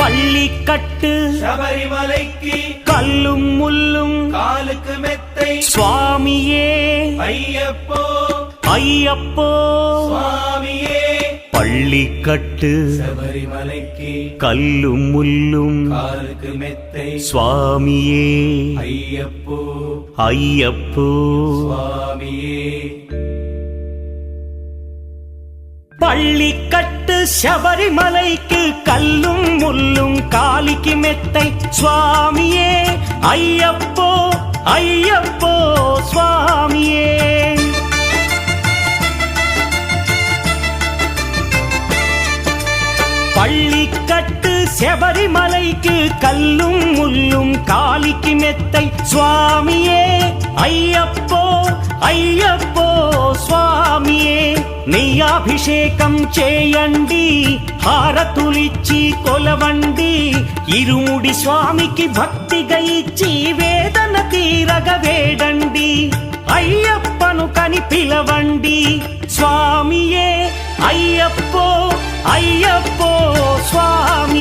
பள்ளிக்கட்டு சபரிமலைக்கு கல்லும் முள்ளும் காலுக்கு மெத்தை சுவாமியே ஐயப்போ ஐயப்போ சுவாமியே பள்ளிக்கட்டு சபரிமலைக்கு கல்லும் முள்ளும் காலுக்கு மெத்தை சுவாமியே ஐயப்போ ஐயப்போ சுவாமியே பள்ளிக்கட்டு சபரிமலைக்கு கல்லும் முள்ளும் காலிக்கு மெத்தை சுவாமியே ஐயப்போ ஐயப்போ சுவாமியே பள்ளிக்கட்டு சபரிமலைக்கு கல்லும் முள்ளும் காலிக்கு மெத்தை சுவாமியே ஐயப்போ ஐயப்போ స్వామియే నెయ్యాభిషేకం చేయండి హారతులిచ్చి కొలవండి ఇరుముడి స్వామికి భక్తిగా ఇచ్చి వేదన తీరగ వేడండి అయ్యప్పను కని పిలవండి స్వామియే అయ్యప్పో అయ్యప్పో స్వామి